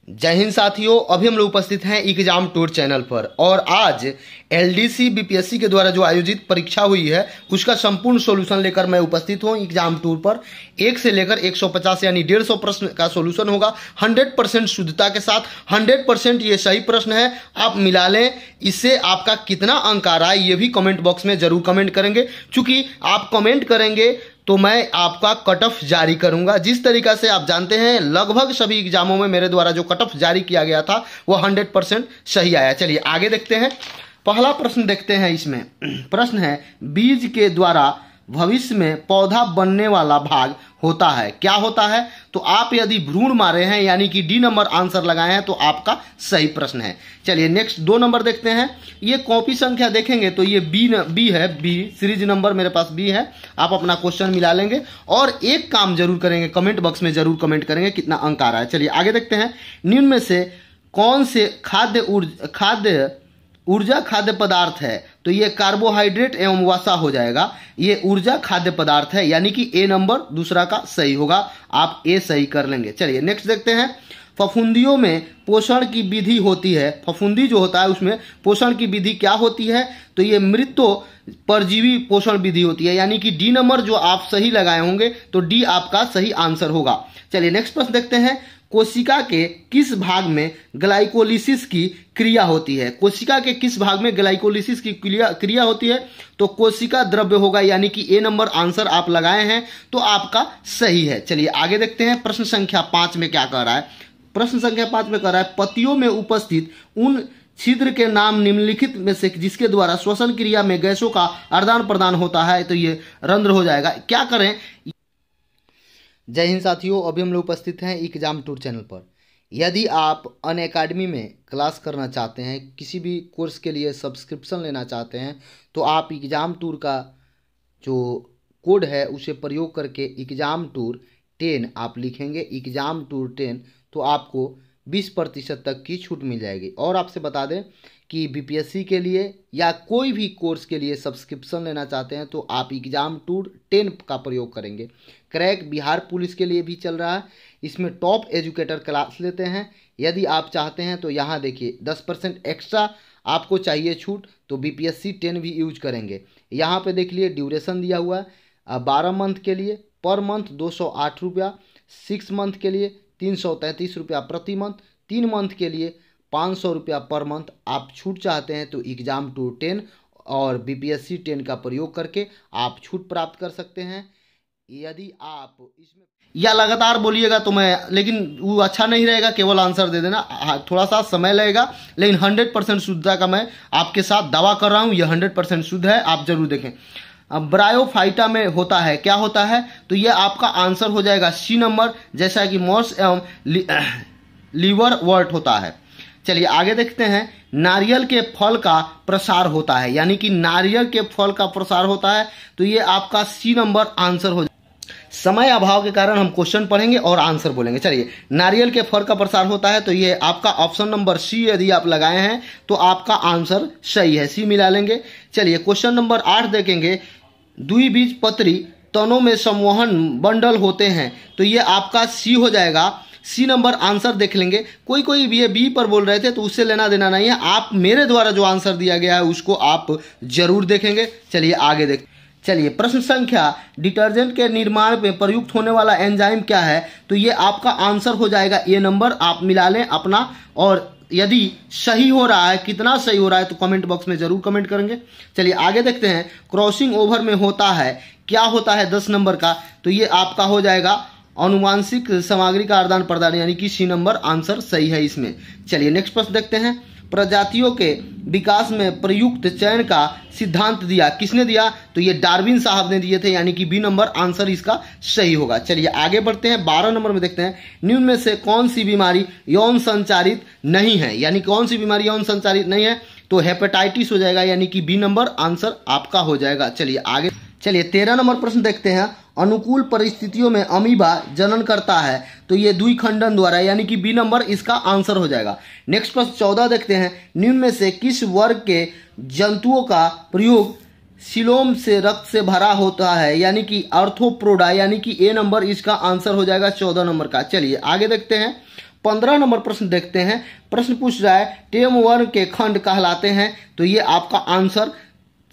जय हिंद साथियों, अभी हम लोग उपस्थित हैं एग्जाम टूर चैनल पर और आज एलडीसी बीपीएससी के द्वारा जो आयोजित परीक्षा हुई है उसका संपूर्ण सॉल्यूशन लेकर मैं उपस्थित हूं एग्जाम टूर पर। 1 से लेकर 150 यानी 150 प्रश्न का सॉल्यूशन होगा 100% शुद्धता के साथ। 100% ये सही प्रश्न है, आप मिला लें। इससे आपका कितना अंक आ रहा है ये भी कमेंट बॉक्स में जरूर कमेंट करेंगे। चूंकि आप कमेंट करेंगे तो मैं आपका कट ऑफ जारी करूंगा। जिस तरीका से आप जानते हैं लगभग सभी एग्जामों में मेरे द्वारा जो कट ऑफ जारी किया गया था वो 100% सही आया। चलिए आगे देखते हैं। पहला प्रश्न देखते हैं। इसमें प्रश्न है, बीज के द्वारा भविष्य में पौधा बनने वाला भाग होता है, क्या होता है? तो आप यदि भ्रूण मारे हैं यानी कि डी नंबर आंसर लगाए हैं तो आपका सही प्रश्न है। चलिए नेक्स्ट 2 नंबर देखते हैं। ये कॉपी संख्या देखेंगे तो ये बी है, बी सीरीज नंबर मेरे पास बी है। आप अपना क्वेश्चन मिला लेंगे और एक काम जरूर करेंगे, कमेंट बॉक्स में जरूर कमेंट करेंगे कितना अंक आ रहा है। चलिए आगे देखते हैं। निम्न में से कौन से ऊर्जा खाद्य पदार्थ है? तो ये कार्बोहाइड्रेट एवं वसा हो जाएगा। ये ऊर्जा खाद्य पदार्थ है यानी कि ए नंबर दूसरा का सही होगा। आप ए सही कर लेंगे। चलिए नेक्स्ट देखते हैं। फफूंदियों में पोषण की विधि होती है। फफूंदी जो होता है उसमें पोषण की विधि क्या होती है? तो ये मृतो परजीवी पोषण विधि होती है यानी कि डी नंबर जो आप सही लगाए होंगे तो डी आपका सही आंसर होगा। चलिए नेक्स्ट प्रश्न देखते हैं। कोशिका के किस भाग में ग्लाइकोलिसिस की क्रिया होती है? कोशिका के किस भाग में ग्लाइकोलिसिस की क्रिया होती है? तो कोशिका द्रव्य होगा यानी कि ए नंबर आंसर आप लगाए हैं तो आपका सही है। चलिए आगे देखते हैं। प्रश्न संख्या 5 में क्या कह रहा है? प्रश्न संख्या 5 में कह रहा है, पत्तियों में उपस्थित उन छिद्र के नाम निम्नलिखित में से जिसके द्वारा श्वसन क्रिया में गैसों का आदान प्रदान होता है। तो ये रंध्र हो जाएगा। क्या करें? जय हिंद साथियों, अभी हम लोग उपस्थित हैं एग्जाम टूर चैनल पर। यदि आप अनअकैडमी में क्लास करना चाहते हैं, किसी भी कोर्स के लिए सब्सक्रिप्शन लेना चाहते हैं तो आप एग्जाम टूर का जो कोड है उसे प्रयोग करके एग्जाम टूर 10 आप लिखेंगे, एग्जाम टूर 10, तो आपको 20% तक की छूट मिल जाएगी। और आपसे बता दें कि बीपीएससी के लिए या कोई भी कोर्स के लिए सब्सक्रिप्शन लेना चाहते हैं तो आप एग्जाम टूर 10 का प्रयोग करेंगे। क्रैक बिहार पुलिस के लिए भी चल रहा है, इसमें टॉप एजुकेटर क्लास लेते हैं। यदि आप चाहते हैं तो यहाँ देखिए 10% एक्स्ट्रा आपको चाहिए छूट तो बीपीएससी 10 भी यूज करेंगे। यहाँ पे देख लिए ड्यूरेशन दिया हुआ है 12 मंथ के लिए पर मंथ 208 रुपया, 6 मंथ के लिए 333 रुपया प्रति मंथ, 3 मंथ के लिए 500 रुपया पर मंथ। आप छूट चाहते हैं तो एग्जाम टूर 10 और बीपीएससी 10 का प्रयोग करके आप छूट प्राप्त कर सकते हैं। यदि आप इसमें या लगातार बोलिएगा तो मैं, लेकिन वो अच्छा नहीं रहेगा, केवल आंसर दे देना, थोड़ा सा समय लगेगा। लेकिन 100% शुद्धता का मैं आपके साथ दावा कर रहा हूँ, यह 100% शुद्ध है। आप जरूर देखें। अब ब्रायोफाइटा में होता है, क्या होता है? तो यह आपका आंसर हो जाएगा सी नंबर, जैसा कि मॉस एवं लीवर वर्ट होता है। चलिए आगे देखते हैं। नारियल के फल का प्रसार होता है यानी कि नारियल के फल का प्रसार होता है तो ये आपका सी नंबर आंसर हो जाएगा। समय अभाव के कारण हम क्वेश्चन पढ़ेंगे और आंसर बोलेंगे। चलिए, नारियल के फल का प्रसार होता है तो ये आपका ऑप्शन नंबर सी यदि आप लगाए हैं तो आपका आंसर सही है, सी मिला लेंगे। चलिए क्वेश्चन नंबर 8 देखेंगे। द्विबीजपत्री तनों में संवहन बंडल होते हैं तो ये आपका सी हो जाएगा। सी नंबर आंसर देख लेंगे। कोई ये बी पर बोल रहे थे तो उससे लेना देना नहीं है। आप मेरे द्वारा जो आंसर दिया गया है उसको आप जरूर देखेंगे। चलिए आगे देख। चलिए प्रश्न संख्या, डिटर्जेंट के निर्माण में प्रयुक्त होने वाला एंजाइम क्या है? तो ये आपका आंसर हो जाएगा ए नंबर। आप मिला लें अपना, और यदि सही हो रहा है, कितना सही हो रहा है तो कमेंट बॉक्स में जरूर कमेंट करेंगे। चलिए आगे देखते हैं। क्रॉसिंग ओवर में होता है, क्या होता है 10 नंबर का? तो ये आपका हो जाएगा अनुवांशिक सामग्री का आदान प्रदान यानी कि सी नंबर आंसर सही है इसमें। चलिए नेक्स्ट प्रश्न देखते हैं। प्रजातियों के विकास में प्रयुक्त चयन का सिद्धांत दिया, किसने दिया? तो ये डार्विन साहब ने दिए थे यानी कि बी नंबर आंसर इसका सही होगा। चलिए आगे बढ़ते हैं। 12 नंबर में देखते हैं। निम्न में से कौन सी बीमारी यौन संचारित नहीं है? यानी कौन सी बीमारी यौन संचारित नहीं है? तो हेपेटाइटिस हो जाएगा यानी कि बी नंबर आंसर आपका हो जाएगा। चलिए आगे। चलिए 13 नंबर प्रश्न देखते हैं। अनुकूल परिस्थितियों में अमीबा जनन करता है तो ये द्विखंडन द्वारा यानी कि बी नंबर इसका आंसर हो जाएगा। नेक्स्ट प्रश्न 14 देखते हैं। निम्न में से किस वर्ग के जंतुओं का प्रयोग सिलोम से रक्त से भरा होता है यानी कि आर्थ्रोपोडा यानी कि ए नंबर इसका आंसर हो जाएगा 14 नंबर का। चलिए आगे देखते हैं। 15 नंबर प्रश्न देखते हैं। प्रश्न पूछ रहा है टेम वर्ण के खंड कहलाते हैं, तो ये आपका आंसर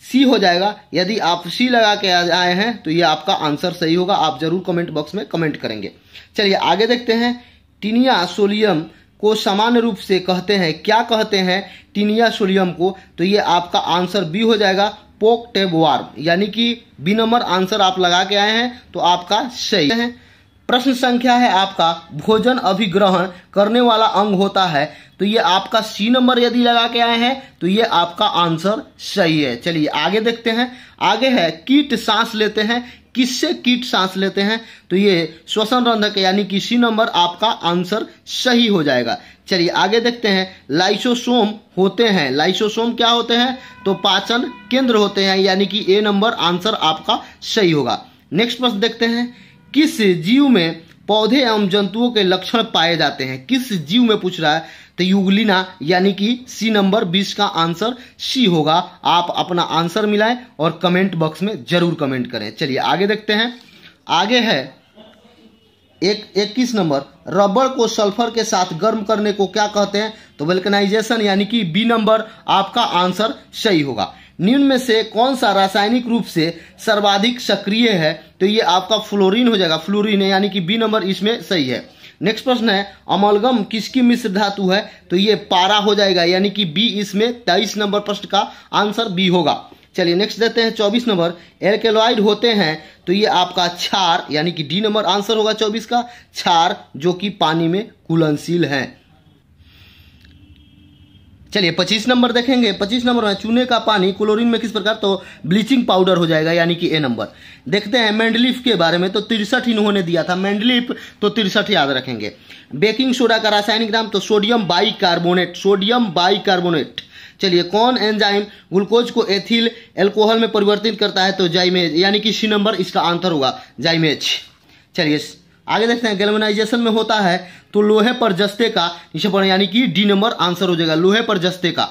सी हो जाएगा। यदि आप सी लगा के आए हैं तो ये आपका आंसर सही होगा। आप जरूर कमेंट बॉक्स में कमेंट करेंगे। चलिए आगे देखते हैं। टीनिया सोलियम को सामान्य रूप से कहते हैं, क्या कहते हैं टीनिया सोलियम को? तो ये आपका आंसर बी हो जाएगा, पोक टेबवार्म, यानी कि बी नंबर आंसर आप लगा के आए हैं तो आपका सही है। प्रश्न संख्या है आपका भोजन अभिग्रहण करने वाला अंग होता है, तो ये आपका सी नंबर यदि लगा के आए हैं तो ये आपका आंसर सही है। चलिए आगे देखते हैं। आगे है कीट सांस लेते हैं, किससे कीट सांस लेते हैं? तो ये श्वसन रंध्र यानी कि सी नंबर आपका आंसर सही हो जाएगा। चलिए आगे देखते हैं। लाइसोसोम होते हैं, लाइसोसोम क्या होते हैं? तो पाचन केंद्र होते हैं, यानी कि ए नंबर आंसर आपका सही होगा। नेक्स्ट प्रश्न देखते हैं। किस जीव में पौधे एवं जंतुओं के लक्षण पाए जाते हैं? किस जीव में पूछ रहा है? तो यूग्लिना, यानी कि सी नंबर 20 का आंसर सी होगा। आप अपना आंसर मिलाएं और कमेंट बॉक्स में जरूर कमेंट करें। चलिए आगे देखते हैं। आगे है 21 नंबर, रबर को सल्फर के साथ गर्म करने को क्या कहते हैं? तो वल्कनाइजेशन, यानी कि बी नंबर आपका आंसर सही होगा। निम्न में से कौन सा रासायनिक रूप से सर्वाधिक सक्रिय है? तो ये आपका फ्लोरीन हो जाएगा, फ्लोरीन है, यानी कि बी नंबर इसमें सही है। नेक्स्ट प्रश्न है अमलगम किसकी मिश्र धातु है? तो ये पारा हो जाएगा, यानी कि बी इसमें 23 नंबर प्रश्न का आंसर बी होगा। चलिए नेक्स्ट देते हैं 24 नंबर। एल्केलॉइड होते हैं, तो ये आपका क्षार, यानी कि डी नंबर आंसर होगा 24 का, क्षार जो कि पानी में घुलनशील है। चलिए 25 नंबर देखेंगे। 25 नंबर में चूने का पानी क्लोरीन में किस प्रकार? तो ब्लीचिंग पाउडर हो जाएगा, यानी कि ए नंबर। देखते हैं मेंडलीफ के बारे में, तो 63 इन्होंने दिया था मेंडलीफ, तो 63 याद रखेंगे। बेकिंग सोडा का रासायनिक नाम? तो सोडियम बाइकार्बोनेट, सोडियम बाइकार्बोनेट। चलिए कौन एंजाइम ग्लूकोज को एथिल एल्कोहल में परिवर्तित करता है? तो जाइमेज, यानी कि सी नंबर इसका आंसर होगा, जाइमेज। चलिए आगे देखते हैं। गैल्वेनाइजेशन में होता है, तो लोहे पर जस्ते का नीचे पर, यानी कि डी नंबर आंसर हो जाएगा, लोहे पर जस्ते का।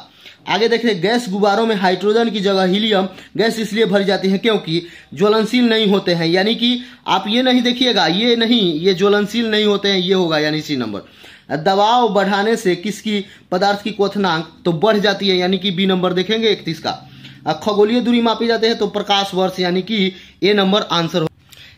आगे देखते हैं। गैस गुब्बारों में हाइड्रोजन की जगह हीलियम गैस इसलिए भरी जाती है क्योंकि ज्वलनशील नहीं होते हैं, यानी कि आप ये नहीं देखिएगा, ये नहीं, ये ज्वलनशील नहीं होते हैं, ये होगा, यानी सी नंबर। दबाव बढ़ाने से किसकी पदार्थ की क्वथनांक तो बढ़ जाती है, यानी कि बी नंबर देखेंगे 31 का। खगोलीय दूरी मापी जाते हैं, तो प्रकाश वर्ष, यानी कि ए नंबर आंसर हो।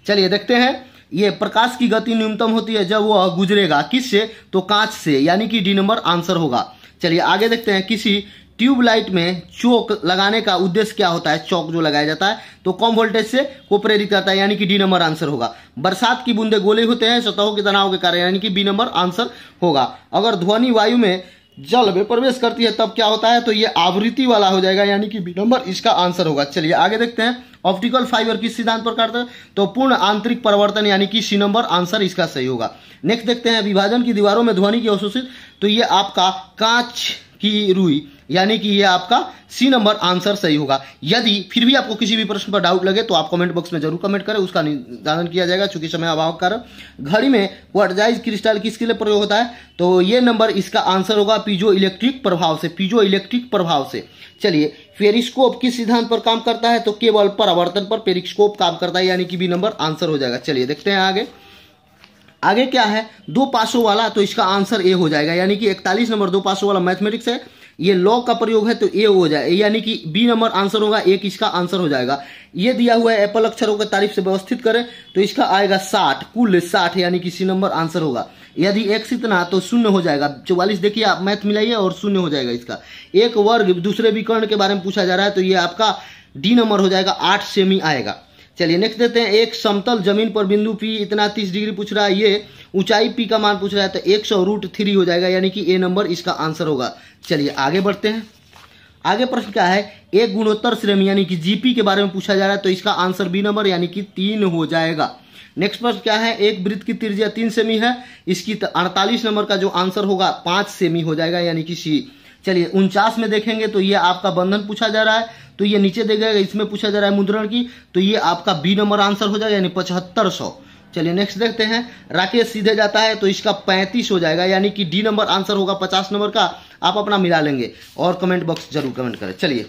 चलिए देखते हैं। ये प्रकाश की गति न्यूनतम होती है जब वह गुजरेगा किससे? तो कांच से, यानी कि डी नंबर आंसर होगा। चलिए आगे देखते हैं। किसी ट्यूबलाइट में चौक लगाने का उद्देश्य क्या होता है? चौक जो लगाया जाता है तो कम वोल्टेज से को प्रेरित करता है, यानी कि डी नंबर आंसर होगा। बरसात की बूंदे गोले होते हैं सतहों के तनाव के कारण, यानी कि बी नंबर आंसर होगा। अगर ध्वनि वायु में जल में प्रवेश करती है तब क्या होता है? तो ये आवृत्ति वाला हो जाएगा, यानी कि बी नंबर इसका आंसर होगा। चलिए आगे देखते हैं। ऑप्टिकल फाइबर किस सिद्धांत पर काटते हैं? तो पूर्ण आंतरिक परिवर्तन, यानी कि सी नंबर आंसर इसका सही होगा। नेक्स्ट देखते हैं। विभाजन की दीवारों में ध्वनि की अवशोषित, तो ये आपका कांच की रुई, यानी कि ये आपका सी नंबर आंसर सही होगा। यदि फिर भी आपको किसी भी प्रश्न पर डाउट लगे तो आप कमेंट बॉक्स में जरूर कमेंट करें, उसका निदान किया जाएगा, चूंकि समय अभाव के कारण। घड़ी में क्वार्टजाइज क्रिस्टल किसके लिए प्रयोग होता है? तो ये नंबर इसका आंसर होगा पीजो इलेक्ट्रिक प्रभाव से, पीजो इलेक्ट्रिक प्रभाव से। चलिए पेरिस्कोप किस सिद्धांत पर काम करता है? तो केवल परावर्तन पर पेरिस्कोप काम करता है, यानी कि बी नंबर आंसर हो जाएगा। चलिए देखते हैं आगे। आगे क्या है? दो पासों वाला, तो इसका आंसर ए हो जाएगा, यानी कि 41 नंबर दो पासों वाला मैथमेटिक्स है, ये लॉग का प्रयोग है, तो ए हो जाए, यानी कि बी नंबर आंसर होगा, एक इसका आंसर हो जाएगा। ये दिया हुआ है एप्पल अक्षरों के तारीफ से व्यवस्थित करें तो इसका आएगा 60, कुल 60, यानी कि सी नंबर आंसर होगा। यदि x इतना तो शून्य हो जाएगा, 44 देखिए आप मैथ मिलाइए और शून्य हो जाएगा इसका। एक वर्ग दूसरे विकर्ण के बारे में पूछा जा रहा है, तो ये आपका डी नंबर हो जाएगा, 8 सेमी आएगा। चलिए नेक्स्ट देते हैं। एक समतल जमीन पर बिंदु P इतना 30 डिग्री पूछ रहा है, ये ऊंचाई P का मान पूछ रहा है, तो 100√3 हो जाएगा, यानी कि ए नंबर इसका आंसर होगा। चलिए आगे बढ़ते हैं। आगे प्रश्न क्या है? एक गुणोत्तर श्रेणी यानी कि जीपी के बारे में पूछा जा रहा है, तो इसका आंसर बी नंबर यानी कि 3 हो जाएगा। नेक्स्ट प्रश्न क्या है? एक वृत्त की त्रिज्या 3 सेमी है, इसकी 48 नंबर का जो आंसर होगा 5 सेमी हो जाएगा, यानी कि सी। चलिए 49 में देखेंगे तो ये आपका बंधन पूछा जा रहा है, तो ये नीचे देखेगा इसमें पूछा जा रहा है मुद्रण की, तो ये आपका बी नंबर आंसर हो जाएगा, यानी 7500। चलिए नेक्स्ट देखते हैं। राकेश सीधे जाता है, तो इसका 35 हो जाएगा, यानी कि डी नंबर आंसर होगा 50 नंबर का। आप अपना मिला लेंगे और कमेंट बॉक्स जरूर कमेंट करें। चलिए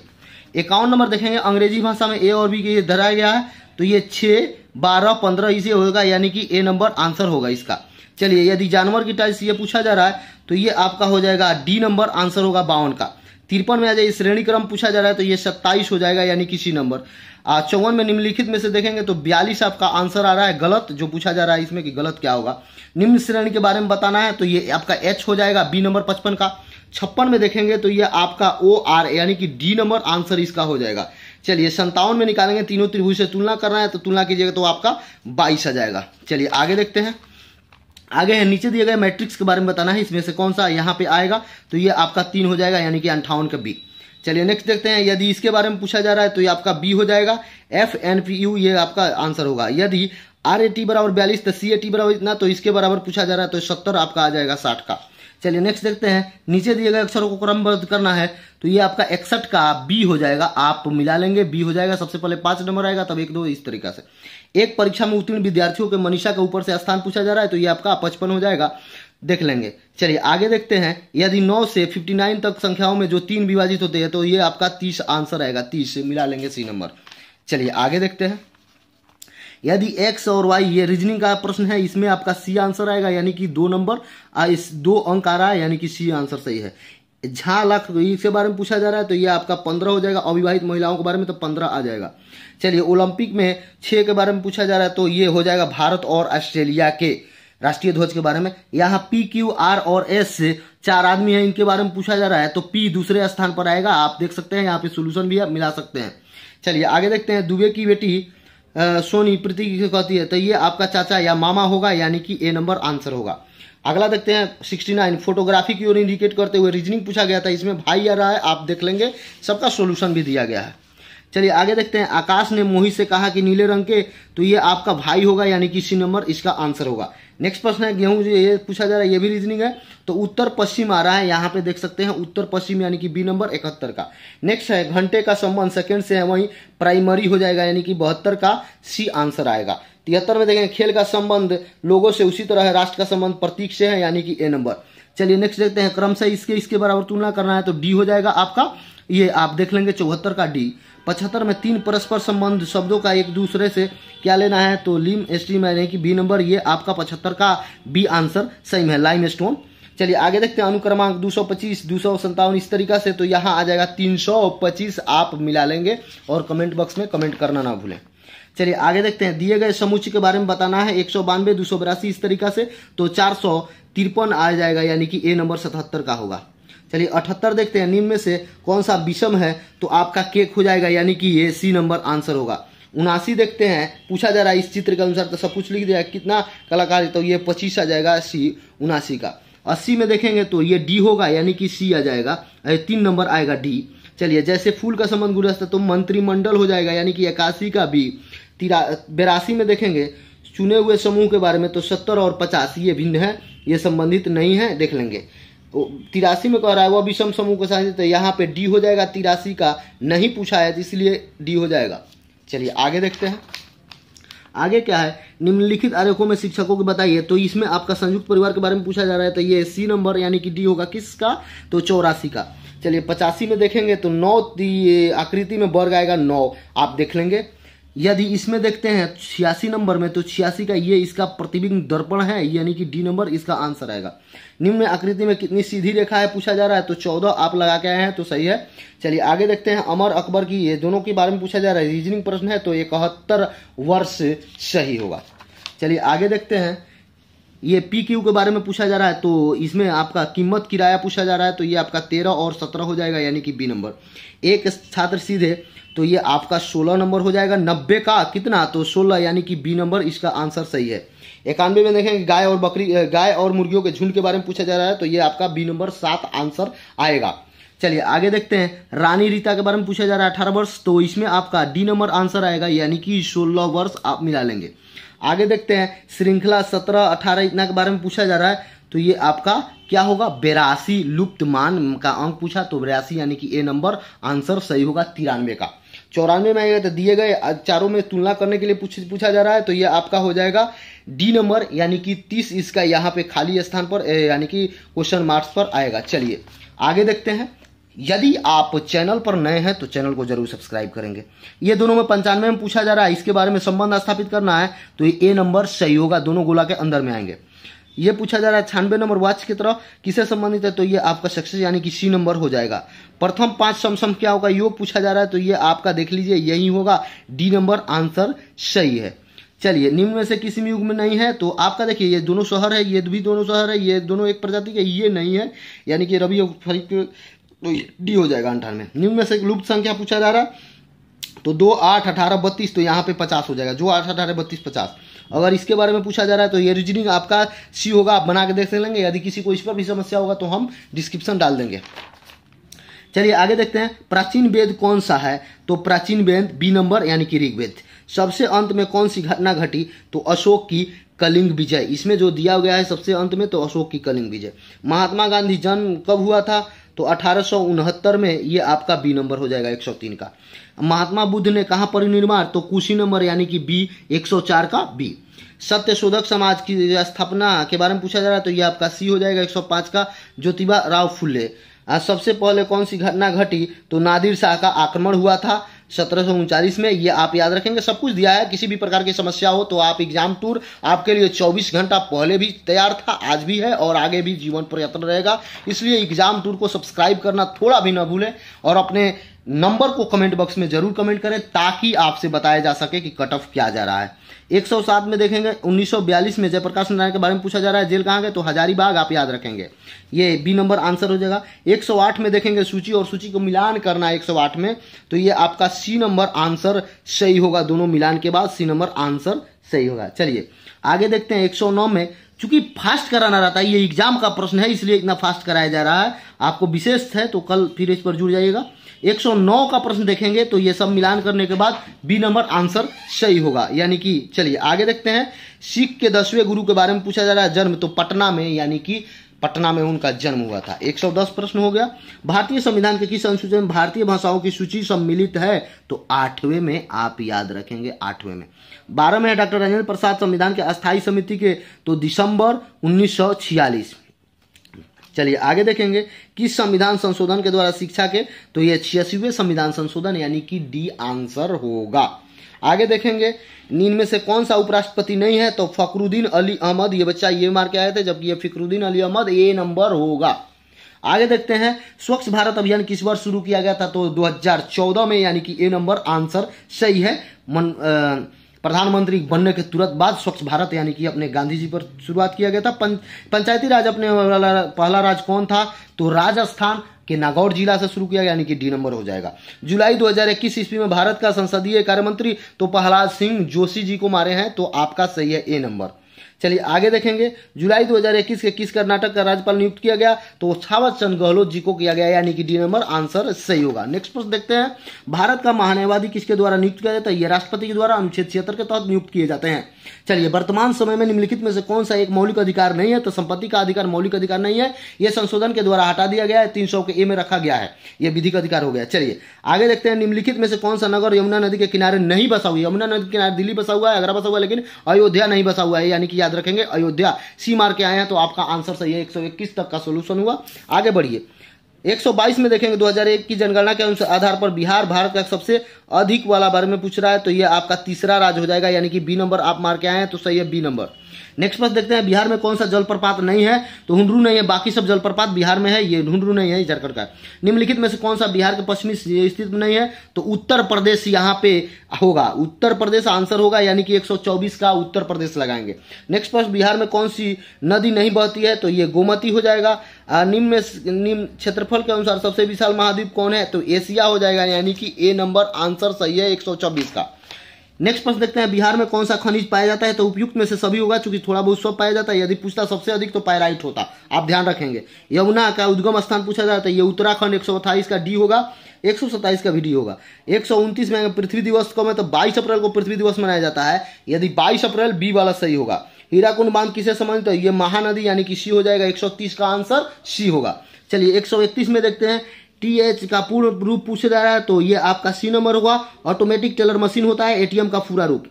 51 नंबर देखेंगे। अंग्रेजी भाषा में ए और बी के ये धराया गया है, तो ये 6, 12, 15 इसे होगा, यानी कि ए नंबर आंसर होगा इसका। चलिए यदि जानवर की टाइप से ये पूछा जा रहा है तो ये आपका हो जाएगा डी नंबर, आंसर होगा 52 का। 53 में आ जाए श्रेणी क्रम पूछा जा रहा है तो ये 27 हो जाएगा यानी कि सी नंबर। 54 में निम्नलिखित में से देखेंगे तो 42 आपका आंसर आ रहा है गलत, जो पूछा जा रहा है इसमें कि गलत क्या होगा। निम्न श्रेणी के बारे में बताना है तो ये आपका एच हो जाएगा, बी नंबर 55 का। 56 में देखेंगे तो ये आपका ओ आर यानी कि डी नंबर, आंसर इसका हो जाएगा। चलिए 57 में निकालेंगे, तीनों त्रिभुज से तुलना करना है तो तुलना कीजिएगा तो आपका 22 आ जाएगा। चलिए आगे देखते हैं। आगे है नीचे दिए गए मैट्रिक्स के बारे में बताना है, इसमें से कौन सा यहाँ पे आएगा तो ये आपका 3 हो जाएगा यानी कि 58 का बी। चलिए नेक्स्ट देखते हैं। यदि इसके बारे में पूछा जा रहा है तो ये आपका बी हो जाएगा, एफ एन पी यू ये आपका आंसर होगा। यदि आर ए टी बराबर 42 तो सी ए टी बराबर इतना, तो इसके बराबर पूछा जा रहा है तो 70 आपका आ जाएगा 60 का। चलिए नेक्स्ट देखते हैं। नीचे दिए गए अक्षरों को क्रमबद्ध करना है तो ये आपका 61 का बी हो जाएगा, आप मिला लेंगे बी हो जाएगा। सबसे पहले 5 नंबर आएगा तब 1 2 इस तरीका से। एक परीक्षा में उत्तीर्ण विद्यार्थियों के मनीषा के ऊपर से स्थान पूछा जा रहा है तो ये आपका 55 हो जाएगा, देख लेंगे। चलिए आगे देखते हैं। यदि 9 से 59 तक संख्याओं में जो 3 विभाजित होते हैं तो ये आपका 30 आंसर आएगा, 30 से मिला लेंगे सी नंबर। चलिए आगे देखते हैं। यदि x और y ये रीजनिंग का प्रश्न है, इसमें आपका सी आंसर आएगा यानी कि 2 नंबर, इस 2 अंक आ रहा है यानी कि सी आंसर सही है। झा लख इसके बारे में पूछा जा रहा है तो ये आपका 15 हो जाएगा। अविवाहित महिलाओं के बारे में तो 15 आ जाएगा। चलिए ओलंपिक में 6 के बारे में पूछा जा रहा है तो ये हो जाएगा भारत और ऑस्ट्रेलिया के राष्ट्रीय ध्वज के बारे में। यहाँ पी क्यू आर और एस से 4 आदमी हैं, इनके बारे में पूछा जा रहा है तो पी दूसरे स्थान पर आएगा, आप देख सकते हैं। यहाँ पे सोल्यूशन भी आप मिला सकते हैं। चलिए आगे देखते हैं। दुबे की बेटी सोनी प्रीति की कहती है तो ये आपका चाचा या मामा होगा यानी कि ए नंबर आंसर होगा। अगला देखते हैं 69। फोटोग्राफी की ओर इंडिकेट करते हुए रीजनिंग पूछा गया था, इसमें भाई आ रहा है, आप देख लेंगे। सबका सोल्यूशन भी दिया गया है। चलिए आगे देखते हैं। आकाश ने मोहित से कहा कि नीले रंग के, तो ये आपका भाई होगा यानी कि सी नंबर इसका आंसर होगा। नेक्स्ट प्रश्न है गेहूं, ये पूछा जा रहा है, ये भी रीजनिंग है तो उत्तर पश्चिम आ रहा है, यहाँ पे देख सकते हैं उत्तर पश्चिम यानी कि बी नंबर 71 का। नेक्स्ट है घंटे का संबंध सेकंड से है, वहीं प्राइमरी हो जाएगा यानी कि 72 का सी आंसर आएगा। 73 में देखेंगे खेल का संबंध लोगों से उसी तरह है, राष्ट्र का संबंध प्रतीक से है यानी कि ए नंबर। चलिए नेक्स्ट देखते हैं। क्रम से इसके बराबर तुलना करना है तो डी हो जाएगा आपका, ये आप देख लेंगे 74 का डी। 75 में 3 परस्पर संबंध शब्दों का एक दूसरे से क्या लेना है तो लिम स्ट्रीम यानी कि बी नंबर, ये आपका 75 का बी आंसर सही है, लाइम स्टोन। चलिए आगे देखते हैं। अनुक्रमांक 225 257 इस तरीका से, तो यहाँ आ जाएगा 325, आप मिला लेंगे और कमेंट बॉक्स में कमेंट करना ना भूलें। चलिए आगे देखते हैं। दिए गए समुच्चय के बारे में बताना है 192 282 इस तरीका से, तो 453 आ जाएगा यानी कि ए नंबर 77 का होगा। चलिए 78 देखते हैं। निम्न में से कौन सा विषम है तो आपका केक हो जाएगा यानी कि ये सी नंबर आंसर होगा। 79 देखते हैं, पूछा जा रहा है इस चित्र के अनुसार तो सब कुछ लिख दिया, कितना कलाकार, तो ये 25 आ जाएगा सी 79 का। 80 में देखेंगे तो ये डी होगा यानी कि सी आ जाएगा, 3 नंबर आएगा डी। चलिए जैसे फूल का संबंध गुणस्थ तो मंत्रिमंडल हो जाएगा यानी कि 81 का बी। 82 में देखेंगे चुने हुए समूह के बारे में तो 70 और 50 ये भिन्न है, ये संबंधित नहीं है, देख लेंगे। 83 में कह रहा है वह विषम समूह के साथ, तो यहाँ पे डी हो जाएगा। 83 का नहीं पूछा है इसलिए डी हो जाएगा। चलिए आगे देखते हैं। आगे क्या है, निम्नलिखित आरेखों में शिक्षकों की बताइए, तो इसमें आपका संयुक्त परिवार के बारे में पूछा जा रहा है तो ये सी नंबर यानी कि डी होगा, किसका तो 84 का। चलिए 85 में देखेंगे तो 9 आकृति में वर्ग आएगा 9, आप देख लेंगे। यदि इसमें देखते हैं 86 नंबर में तो 86 का ये इसका प्रतिबिंब दर्पण है यानी कि डी नंबर इसका आंसर आएगा। निम्न आकृति में कितनी सीधी रेखा है पूछा जा रहा है तो 14 आप लगा के आए हैं तो सही है। चलिए आगे देखते हैं। अमर अकबर की, ये दोनों के बारे में पूछा जा रहा है, रीजनिंग प्रश्न है तो 71 वर्ष सही होगा। चलिए आगे देखते हैं। ये पी क्यू के बारे में पूछा जा रहा है तो इसमें आपका कीमत किराया पूछा जा रहा है तो ये आपका 13 और 17 हो जाएगा यानी कि बी नंबर। एक छात्र सीधे तो ये आपका 16 नंबर हो जाएगा। 90 का कितना तो 16 यानी कि बी नंबर इसका आंसर सही है। 91 में देखेंगे गाय और मुर्गियों के झुंड के बारे में पूछा जा रहा है तो ये आपका बी नंबर 7 आंसर आएगा। चलिए आगे देखते हैं। रानी रीता के बारे में पूछा जा रहा है 18 वर्ष, तो इसमें आपका डी नंबर आंसर आएगा यानी कि 16 वर्ष आप मिला लेंगे। आगे देखते हैं। श्रृंखला 17 18 इतना के बारे में पूछा जा रहा है तो ये आपका क्या होगा 82 लुप्त मान का अंक पूछा तो 82 यानी कि ए नंबर आंसर सही होगा 93 का। 94 में आएगा तो दिए गए चारों में तुलना करने के लिए पूछा जा रहा है तो ये आपका हो जाएगा डी नंबर यानी कि 30 इसका यहाँ पे खाली स्थान पर यानी कि क्वेश्चन मार्क्स पर आएगा। चलिए आगे देखते हैं। यदि आप चैनल पर नए हैं तो चैनल को जरूर सब्सक्राइब करेंगे। ये दोनों में 95 में पूछा जा रहा है, इसके बारे में संबंध स्थापित करना है तो ये ए नंबर सही होगा, दोनों गोला के अंदर में आएंगे। ये पूछा जा रहा है 96 नंबर वाच की तरह किससे संबंधित है, तो ये आपका सक्सेस यानी कि सी नंबर हो जाएगा। प्रथम 5 सम क्या होगा, योग पूछा जा रहा है, तो ये आपका देख लीजिए यही होगा, डी नंबर आंसर सही है। चलिए, निम्न में से किसी में युग में नहीं है, तो आपका देखिए ये दोनों शहर है, ये भी दोनों शहर है, ये दोनों एक प्रजाति के, ये नहीं है, यानी कि रवि और फरीक, तो डी हो जाएगा 98। निम्न में से लुप्त संख्या पूछा जा रहा है, तो 2, 8, 18, 32, तो यहाँ पे 50 हो जाएगा, जो 8, 18, 32, 50। अगर इसके बारे में पूछा जा रहा है तो ये रीजनिंग आपका सी होगा, आप बना के देख लेंगे। यदि किसी को इस पर भी समस्या होगा तो हम डिस्क्रिप्शन डाल देंगे। चलिए आगे देखते हैं, प्राचीन वेद कौन सा है, तो प्राचीन वेद बी नंबर यानी कि ऋग्वेद। सबसे अंत में कौन सी घटना घटी, तो अशोक की कलिंग विजय। इसमें जो दिया गया है सबसे अंत में, तो अशोक की कलिंग विजय। महात्मा गांधी जन्म कब हुआ था, तो 1869 में, ये आपका बी नंबर हो जाएगा 103 का। महात्मा बुद्ध ने कहाँ परिनिर्वाण, तो कुशीनगर यानी कि बी 104 का बी। सत्य शोधक समाज की स्थापना के बारे में पूछा जा रहा है, तो ये आपका सी हो जाएगा 105 का, ज्योतिबा राव फुले। सबसे पहले कौन सी घटना घटी, तो नादिर शाह का आक्रमण हुआ था 1739 में, ये आप याद रखेंगे। सब कुछ दिया है, किसी भी प्रकार की समस्या हो तो आप एग्जाम टूर आपके लिए 24 घंटा पहले भी तैयार था, आज भी है और आगे भी जीवन प्रयत्न रहेगा। इसलिए एग्जाम टूर को सब्सक्राइब करना थोड़ा भी ना भूलें और अपने नंबर को कमेंट बॉक्स में जरूर कमेंट करें ताकि आपसे बताया जा सके कि कट ऑफ क्या जा रहा है। 107 में देखेंगे 1942 में जयप्रकाश नारायण के बारे में पूछा जा रहा है, जेल कहाँ गए, तो हजारीबाग, आप याद रखेंगे, ये बी नंबर आंसर हो जाएगा। 108 में देखेंगे सूची और सूची को मिलान करना है 108 में, तो ये आपका सी नंबर आंसर सही होगा, दोनों मिलान के बाद सी नंबर आंसर सही होगा। चलिए आगे देखते हैं, 109 में, चूंकि फास्ट कराना रहता है, ये एग्जाम का प्रश्न है इसलिए इतना फास्ट कराया जा रहा है, आपको विशेष है तो कल फिर इस पर जुड़ जाइएगा। 109 का प्रश्न देखेंगे तो ये सब मिलान करने के बाद बी नंबर आंसर सही होगा, यानी कि चलिए आगे देखते हैं, सिख के 10वें गुरु के बारे में पूछा जा रहा है, जन्म तो पटना में, यानी कि पटना में उनका जन्म हुआ था। 110 प्रश्न हो गया। भारतीय संविधान के किस अनुसूची में भारतीय भाषाओं की सूची सम्मिलित है, तो 8वें में, आप याद रखेंगे 8वें में। 12 में है डॉक्टर राजेंद्र प्रसाद संविधान के अस्थायी समिति के, तो दिसंबर 1946। चलिए आगे देखेंगे, किस संविधान संशोधन के द्वारा शिक्षा के, तो ये 86वें संविधान संशोधन यानी कि डी आंसर होगा। आगे देखेंगे, निम्न में से कौन सा उपराष्ट्रपति नहीं है, तो फखरुद्दीन अली अहमद, ये बच्चा ये मार के आए थे, जबकि ये फखरुद्दीन अली अहमद ए नंबर होगा। आगे देखते हैं, स्वच्छ भारत अभियान किस वर्ष शुरू किया गया था, तो 2014 में, यानी कि ए नंबर आंसर सही है। प्रधानमंत्री बनने के तुरंत बाद स्वच्छ भारत यानी कि अपने गांधी जी पर शुरुआत किया गया था। पंचायती राज अपने पहला राज कौन था, तो राजस्थान के नागौर जिला से शुरू किया गया, यानी कि डी नंबर हो जाएगा। जुलाई 2021 ईस्वी में भारत का संसदीय कार्य मंत्री तो प्रहलाद सिंह जोशी जी को मारे हैं, तो आपका सही है ए नंबर। चलिए आगे देखेंगे, जुलाई 2021 के किस कर्नाटक का राज्यपाल नियुक्त किया गया, तो थावर चंद गहलोत जी को किया गया, यानी कि डी नंबर आंसर सही होगा। नेक्स्ट प्रश्न देखते हैं, भारत का महान्यायवादी किसके द्वारा नियुक्त किया जाता है, ये राष्ट्रपति के द्वारा अनुच्छेद 76 के तहत नियुक्त किए जाते हैं। चलिए, वर्तमान समय में निम्नलिखित में से कौन सा एक मौलिक अधिकार नहीं है, तो संपत्ति का अधिकार मौलिक अधिकार नहीं है, यह संशोधन के द्वारा हटा दिया गया है, 300 के ए में रखा गया है, यह विधिक अधिकार हो गया। चलिए आगे देखते हैं, निम्नलिखित में से कौन सा नगर यमुना नदी के किनारे नहीं बसा हुआ है। यमुना नदी के किनारे दिल्ली बसा हुआ है, आगरा बसा हुआ है, लेकिन अयोध्या नहीं बसा हुआ है, यानी कि याद रखेंगे अयोध्या। सी मार के आए हैं, तो आपका आंसर सही है, 121 तक का सोल्यूशन हुआ। आगे बढ़िए, 122 में देखेंगे, 2001 की जनगणना के आधार पर बिहार भारत का सबसे अधिक वाला बारे में पूछ रहा है, तो ये आपका तीसरा राज्य हो जाएगा, यानी कि बी नंबर आप मार के आए हैं, तो सही है बी नंबर। नेक्स्ट प्रश्न देखते हैं, बिहार में कौन सा जलप्रपात नहीं है, तो हुंडरू नहीं है, बाकी सब जलप्रपात बिहार में है, ये हुंडरू नहीं है, झारखंड का। निम्नलिखित में से कौन सा बिहार के पश्चिमी स्थित नहीं है, तो उत्तर प्रदेश यहाँ पे होगा, उत्तर प्रदेश आंसर होगा, यानी कि 124 का उत्तर प्रदेश लगाएंगे। नेक्स्ट प्रश्न, बिहार में कौन सी नदी नहीं बहती है, तो ये गोमती हो जाएगा। निम्न क्षेत्रफल के अनुसार सबसे विशाल महाद्वीप कौन है, तो एशिया हो जाएगा, यानी कि ए नंबर आंसर सही है, 124 का। नेक्स्ट प्रश्न देखते हैं, बिहार में कौन सा खनिज पाया जाता है, तो उपयुक्त में से सभी होगा, क्योंकि थोड़ा बहुत सब पाया जाता है। यदि पूछता सबसे अधिक तो पायराइट होता, आप ध्यान रखेंगे। यमुना का उद्गम स्थान पूछा जाता है, ये उत्तराखंड, 128 का डी होगा, 127 का भी डी होगा। 129 में पृथ्वी दिवस को, में तो 22 अप्रैल को पृथ्वी दिवस मनाया जाता है, यदि 22 अप्रैल बी वाला सही होगा। हीराकुंड बांध किसे संबंधित है, ये महानदी, यानी कि सी हो जाएगा, 130 का आंसर सी होगा। चलिए 131 में देखते हैं, TH का पूर्ण रूप पूछा जा रहा है, तो ये आपका सी नंबर होगा। ऑटोमेटिक टेलर मशीन होता है, ATM का पूरा रूप।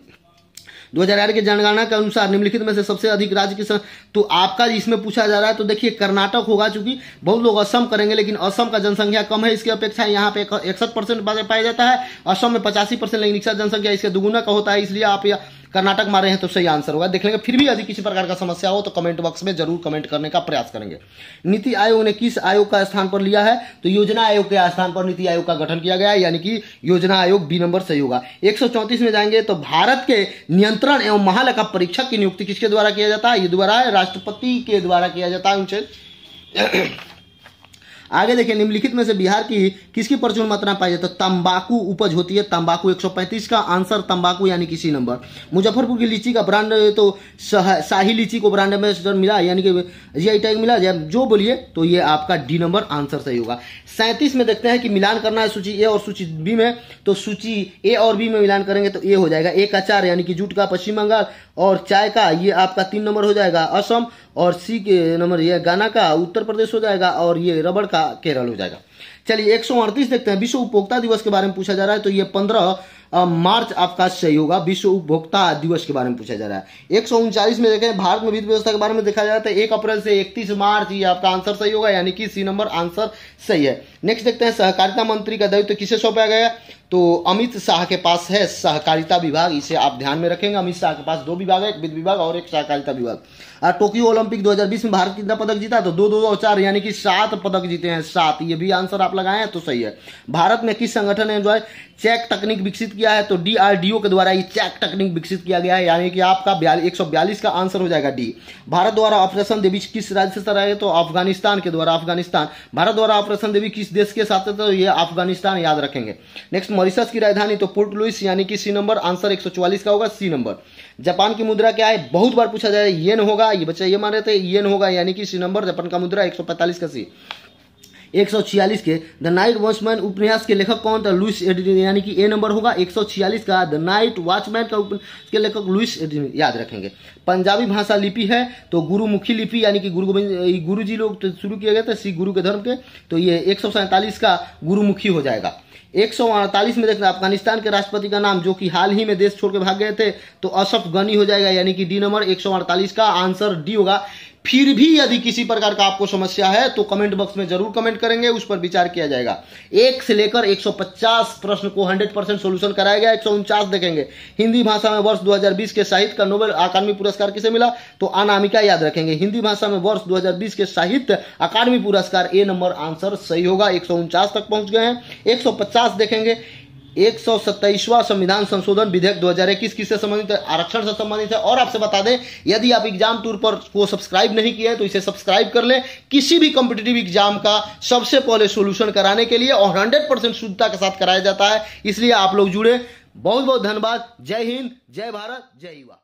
2008 के जनगणना के अनुसार निम्नलिखित में से सबसे अधिक राज्य के, तो आपका इसमें पूछा जा रहा है, तो देखिए कर्नाटक होगा, चूंकि बहुत लोग असम करेंगे, लेकिन असम का जनसंख्या कम है, इसकी अपेक्षा यहाँ पे 61% पाया जाता है, असम में 85%, लेकिन इसका जनसंख्या इसके दुगुना का होता है, इसलिए आप कर्नाटक मारे हैं तो सही आंसर होगा, देख लेंगे। फिर भी यदि किसी प्रकार का समस्या हो तो कमेंट बॉक्स में जरूर कमेंट करने का प्रयास करेंगे। नीति आयोग ने किस आयोग का स्थान पर लिया है? तो योजना आयोग के स्थान पर नीति आयोग का गठन किया गया है, यानी कि योजना आयोग बी नंबर सही होगा। 134 में जाएंगे तो भारत के नियंत्रण एवं महालेखा परीक्षक की नियुक्ति किसके द्वारा किया जाता है? ये द्वारा राष्ट्रपति के द्वारा किया जाता है उनसे। आगे देखिए, निम्नलिखित में से बिहार की किसकी प्रचुर मात्रा पाई जाती है? तो तंबाकू उपज होती है, तंबाकू। 135 का आंसर तंबाकू यानी कि सी नंबर। मुजफ्फरपुर की लीची का ब्रांड तो शाही लीची को ब्रांड एम्बेसडर मिला, यानी कि जीआई टैग मिला, जो बोलिए तो ये आपका डी नंबर आंसर सही होगा। 37 में देखते हैं कि मिलान करना है सूची ए और सूची बी में, तो सूची ए और बी में मिलान करेंगे तो ए हो जाएगा। ए का 4 यानी कि जूट का पश्चिम बंगाल, और चाय का ये आपका 3 नंबर हो जाएगा असम, और सी के नंबर ये गाना का उत्तर प्रदेश हो जाएगा, और ये रबड़ का केरल हो जाएगा। चलिए 138 देखते हैं, विश्व उपभोक्ता दिवस के बारे में पूछा जा रहा है, तो ये 15 मार्च आपका सही होगा। विश्व उपभोक्ता दिवस के बारे में पूछा जा रहा है। 139 में देखें, भारत में वित्त व्यवस्था के बारे में देखा जाता है, 1 अप्रैल से 31 मार्च, ये आपका आंसर सही होगा, यानी कि सी नंबर आंसर सही है। नेक्स्ट देखते हैं, सहकारिता मंत्री का दायित्व किसे सौंपा गया? तो अमित शाह के पास है सहकारिता विभाग, इसे आप ध्यान में रखेंगे। अमित शाह के पास 2 विभाग है, एक वित्त विभाग और एक सहकारिता विभाग। टोक्यो ओलंपिक 2020 में भारत कितना पदक जीता? तो 2, 2 और 4 यानी कि 7 पदक जीते हैं, 7। ये भी आंसर आप लगाए हैं तो सही है। भारत में किस संगठन ने जो है चेक तकनीक विकसित किया है? तो डीआरडीओ के द्वारा ये चेक तकनीक विकसित किया गया है, यानी कि आपका 142 का आंसर हो जाएगा डी। भारत द्वारा ऑपरेशन देवी किस राज्य से चला है? तो अफगानिस्तान के द्वारा, अफगानिस्तान। भारत द्वारा ऑपरेशन देवी किस देश के साथ है? तो ये अफगानिस्तान, याद रखेंगे। नेक्स्ट, मॉरिशस की राजधानी तो पोर्ट लुइस, यानी कि सी नंबर आंसर 144 का होगा, सी नंबर। जापान की मुद्रा क्या है? बहुत बार पूछा जाए, येन होगा, ये बच्चे ये मान रहे थे येन होगा, यानी कि सी नंबर। जापान का मुद्रा 145 का सी। 146 के द नाइट वॉचमैन उपन्यास के लेखक कौन था? लुइस एडिसन, यानी कि ए नंबर होगा। 146 का द नाइट वॉचमैन का उपन्यास के लेखक लुइस एडिसन, याद रखेंगे। पंजाबी भाषा लिपि है तो गुरुमुखी लिपि, यानी कि गुरु जी लोग तो शुरू किए गए थे सिख गुरु के धर्म के, तो ये 147 का गुरुमुखी हो जाएगा। 148 में देखना, अफगानिस्तान के राष्ट्रपति का नाम जो कि हाल ही में देश छोड़ के भाग गए थे, तो अशरफ गनी हो जाएगा, यानी कि डी नंबर। 148 का आंसर डी होगा। फिर भी यदि किसी प्रकार का आपको समस्या है तो कमेंट बॉक्स में जरूर कमेंट करेंगे, उस पर विचार किया जाएगा। 1 से लेकर 150 प्रश्न को 100% सोल्यूशन कराया गया। 149 देखेंगे, हिंदी भाषा में वर्ष 2020 के साहित्य का नोबेल अकादमी पुरस्कार किसे मिला? तो अनामिका, याद रखेंगे। हिंदी भाषा में वर्ष 2020 के साहित्य अकादमी पुरस्कार, ए नंबर आंसर सही होगा। 149 तक पहुंच गए हैं। 150 देखेंगे, 127वां संविधान संशोधन विधेयक 2021 किससे संबंधित है? आरक्षण से संबंधित है। और आपसे बता दें, यदि आप एग्जाम टूर पर को सब्सक्राइब नहीं किए हैं तो इसे सब्सक्राइब कर लें, किसी भी कॉम्पिटिटिव एग्जाम का सबसे पहले सॉल्यूशन कराने के लिए, और 100% शुद्धता के साथ कराया जाता है, इसलिए आप लोग जुड़े। बहुत बहुत धन्यवाद। जय हिंद, जय भारत, जय युवा।